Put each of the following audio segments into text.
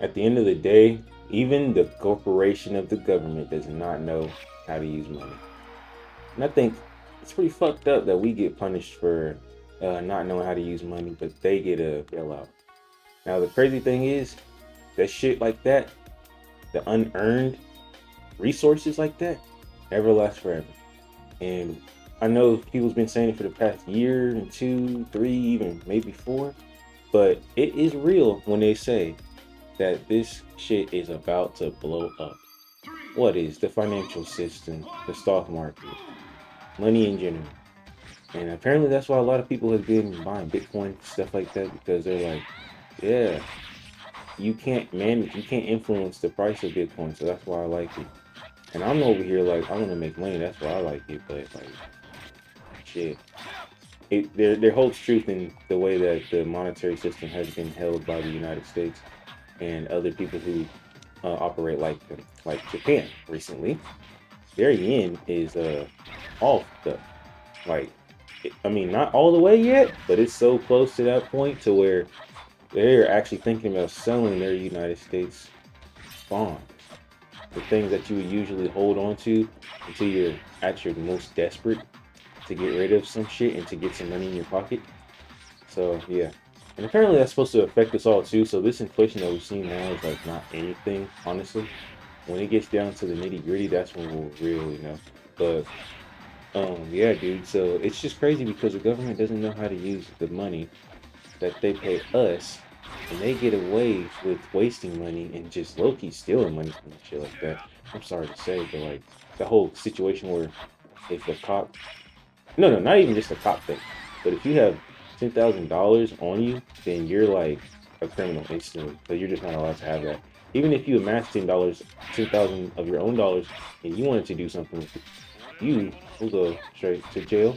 At the end of the day, even the corporation of the government does not know how to use money. And I think it's pretty fucked up that we get punished for not knowing how to use money, but they get a bailout. Now, the crazy thing is that shit like that, the unearned resources like that, never last forever. And I know people's been saying it for the past year and two, three, even maybe four, but it is real when they say that this shit is about to blow up. What is the financial system, the stock market, money in general? And apparently that's why a lot of people have been buying Bitcoin, stuff like that, because they're like, yeah, you can't manage, you can't influence the price of Bitcoin, so that's why I like it. And I'm over here like I want to make money, that's why I like it, but like shit. There holds truth in the way that the monetary system has been held by the United States and other people who operate like Japan recently. Their yen is off the like I mean not all the way yet, but it's so close to that point to where they're actually thinking about selling their United States bonds. The things that you would usually hold on to until you're at your most desperate to get rid of some shit and to get some money in your pocket. So yeah. And apparently that's supposed to affect us all too. So this inflation that we're seeing now is like not anything, honestly. When it gets down to the nitty gritty, that's when we'll really know. But yeah, dude. So it's just crazy because the government doesn't know how to use the money that they pay us, and they get away with wasting money and just low key stealing money from shit like that. I'm sorry to say, but like the whole situation where if a cop, no, not even just a cop thing, but if you have $10,000 on you, then you're like a criminal instantly. So you're just not allowed to have that. Even if you amass $10, 10,000 of your own dollars, and you wanted to do something with it, you will go straight to jail,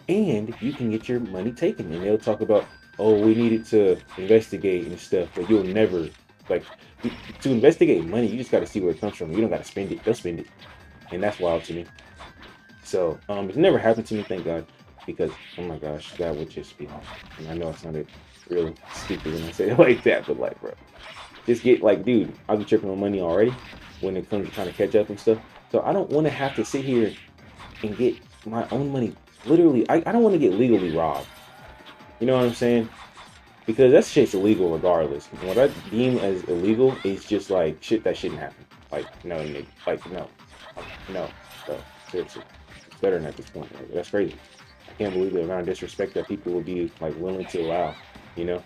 and you can get your money taken. And they'll talk about, oh, we needed to investigate and stuff, but you'll never like to investigate money. You just got to see where it comes from. You don't got to spend it. They'll spend it, and that's wild to me. So it's never happened to me, thank God, because oh my gosh, that would just be awful. And I know I sounded real stupid when I say it like that, but like, bro, just get like, dude, I'll be tripping on money already when it comes to trying to catch up and stuff. So I don't want to have to sit here and get my own money. Literally, I don't want to get legally robbed. You know what I'm saying? Because that shit's illegal regardless. And what I deem as illegal is just like shit that shouldn't happen. Like no, nigga, like no, no, bro, seriously, it's better than at this point. Like, that's crazy. I can't believe the amount of disrespect that people would be like willing to allow. You know?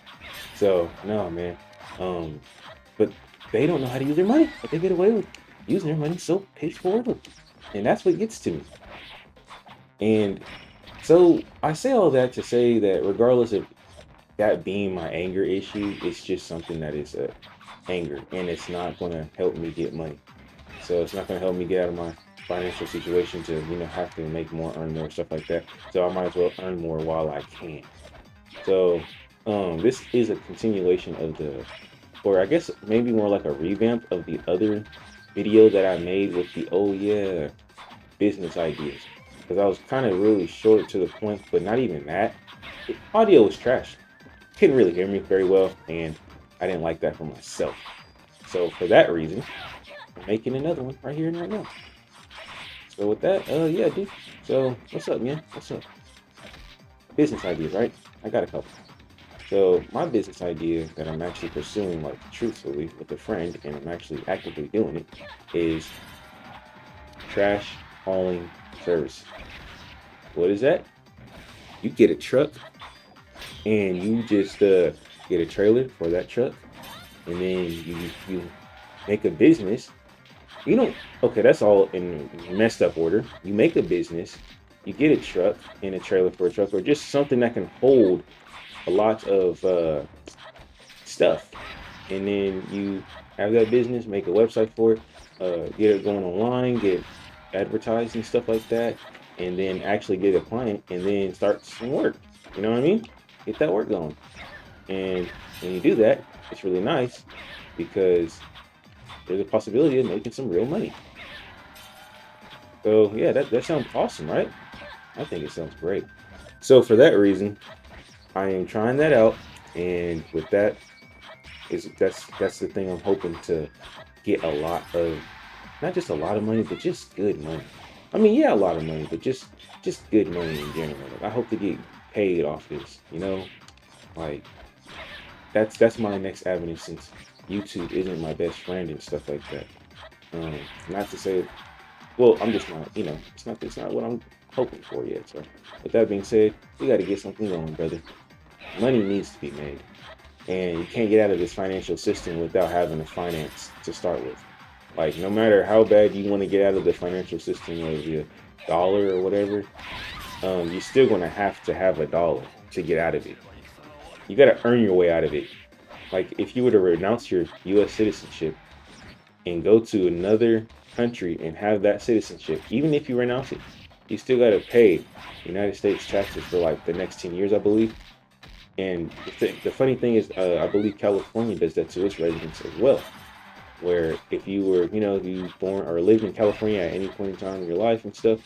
So no, man. Um, but they don't know how to use their money. But they get away with using their money so piss poorly, and that's what gets to me. And so I say all that to say that regardless of that being my anger issue, it's just something that is anger, and it's not going to help me get money. So it's not going to help me get out of my financial situation to have to make more, earn more, stuff like that. So I might as well earn more while I can. So this is a continuation of the, or I guess maybe more like a revamp of the other video that I made with the oh yeah business ideas, because I was kind of really short to the point, but not even that. The audio was trash. Couldn't really hear me very well, and I didn't like that for myself. So for that reason, I'm making another one right here and right now. So with that, yeah, dude. So what's up, man? What's up? Business ideas, right? I got a couple. So my business idea that I'm actually pursuing, like truthfully, with a friend, and I'm actually actively doing it, is trash hauling service. What is that? You get a truck and you just get a trailer for that truck, and then you make a business. You don't. Okay, that's all in messed up order. You make a business, you get a truck and a trailer for a truck, or just something that can hold a lot of stuff, and then you have that business, make a website for it, get it going online, get advertised and stuff like that, and then actually get a client, and then start some work. You know what I mean? Get that work going. And when you do that, it's really nice because there's a possibility of making some real money. So yeah, that sounds awesome, right? I think it sounds great. So for that reason, I am trying that out, and with that, Is that's the thing I'm hoping to get a lot of, not just a lot of money, but just good money. I mean, yeah, a lot of money, but just good money in general. Like, I hope to get paid off this, like that's my next avenue since YouTube isn't my best friend and stuff like that. Not to say, well, I'm just not, it's not what I'm hoping for yet. So, with that being said, we got to get something going, brother. Money needs to be made, and you can't get out of this financial system without having a finance to start with. Like, no matter how bad you want to get out of the financial system, whether it be a dollar or whatever, you're still going to have a dollar to get out of it. You got to earn your way out of it. Like, if you were to renounce your U.S. citizenship and go to another country and have that citizenship, even if you renounce it, you still got to pay United States taxes for like the next 10 years, I believe. And the funny thing is, I believe California does that to its residents as well. Where if you were, you born or lived in California at any point in time in your life and stuff,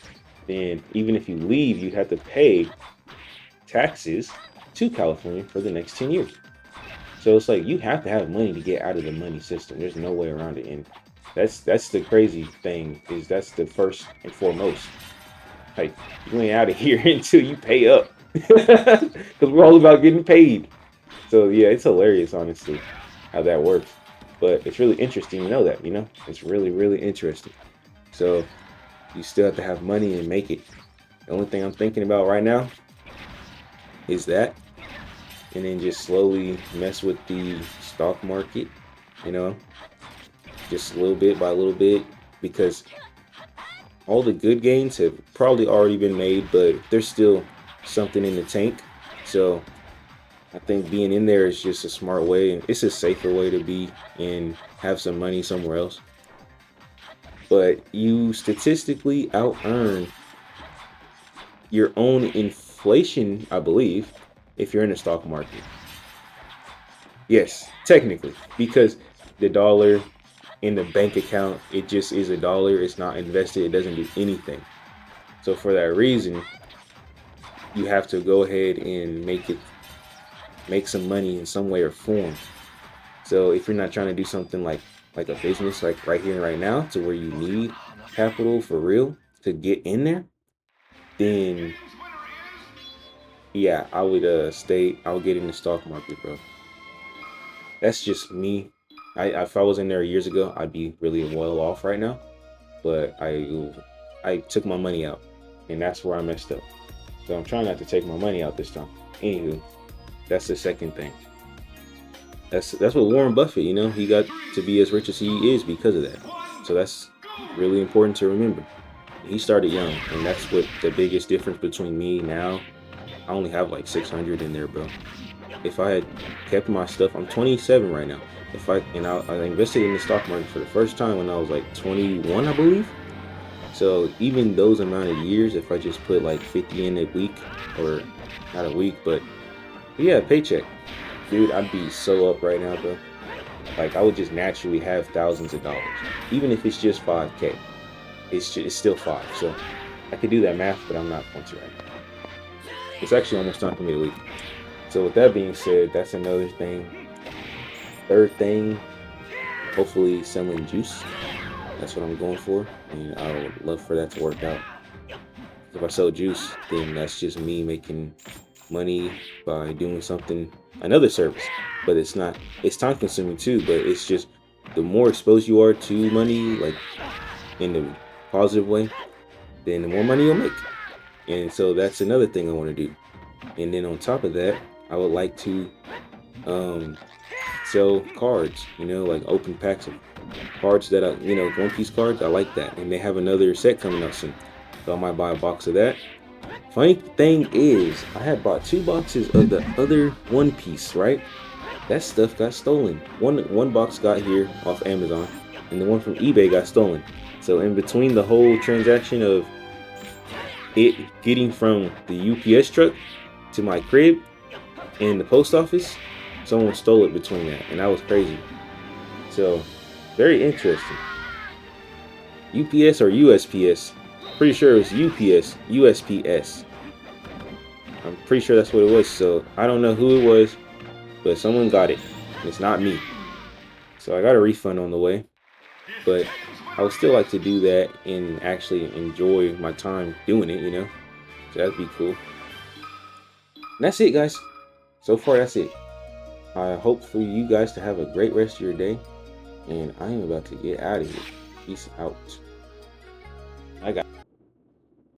then even if you leave, you'd have to pay taxes to California for the next 10 years. So it's like you have to have money to get out of the money system. There's no way around it. And that's the crazy thing, is that's the first and foremost. Like, you ain't out of here until you pay up. Because we're all about getting paid. So yeah, it's hilarious, honestly, how that works. But it's really interesting to know that, it's really, really interesting. So you still have to have money and make it. The only thing I'm thinking about right now is that, and then just slowly mess with the stock market, just a little bit by little bit, because all the good gains have probably already been made, but there's still something in the tank. So I think being in there is just a smart way, and it's a safer way to be and have some money somewhere else. But you statistically out earn your own inflation, I believe, if you're in the stock market. Yes, technically, because the dollar in the bank account, it just is a dollar. It's not invested. It doesn't do anything. So for that reason, you have to go ahead and make some money in some way or form. So if you're not trying to do something like a business, like right here and right now, to where you need capital for real to get in there, then yeah, I would get in the stock market, bro. That's just me. If I was in there years ago, I'd be really well off right now. But I took my money out, and that's where I messed up. So I'm trying not to take my money out this time. Anywho, that's the second thing. That's what Warren Buffett, he got to be as rich as he is because of that. So that's really important to remember. He started young, and that's what the biggest difference between me now. I only have like 600 in there, bro. If I had kept my stuff, I'm 27 right now. I invested in the stock market for the first time when I was like 21, I believe. So even those amount of years, if I just put like 50 in a week, or not a week, but yeah, paycheck, dude, I'd be so up right now, bro. Like, I would just naturally have thousands of dollars, even if it's just 5K. It's still 5. So I could do that math, but I'm not going to right now. It's actually almost time for me to leave. So with that being said, that's another thing. Third thing, hopefully selling juice. That's what I'm going for, and I would love for that to work out. If I sell juice, then that's just me making money by doing another service. But it's time consuming too, but it's just the more exposed you are to money, like in the positive way, then the more money you'll make. And so that's another thing I want to do. And then on top of that, I would like to sell cards, like open packs of cards that One Piece cards. I like that. And they have another set coming out soon, so I might buy a box of that. Funny thing is, I had bought 2 boxes of the other One Piece, right? That stuff got stolen. One box got here off Amazon, and the one from eBay got stolen. So in between the whole transaction of it getting from the UPS truck to my crib and the post office, someone stole it between that, and that was crazy. So very interesting. UPS or USPS? Pretty sure it was USPS. I'm pretty sure that's what it was. So I don't know who it was, but someone got it. It's not me. So I got a refund on the way, but I would still like to do that and actually enjoy my time doing it, you know? So that'd be cool. And that's it, guys. So far, that's it. I hope for you guys to have a great rest of your day, and I am about to get out of here. Peace out.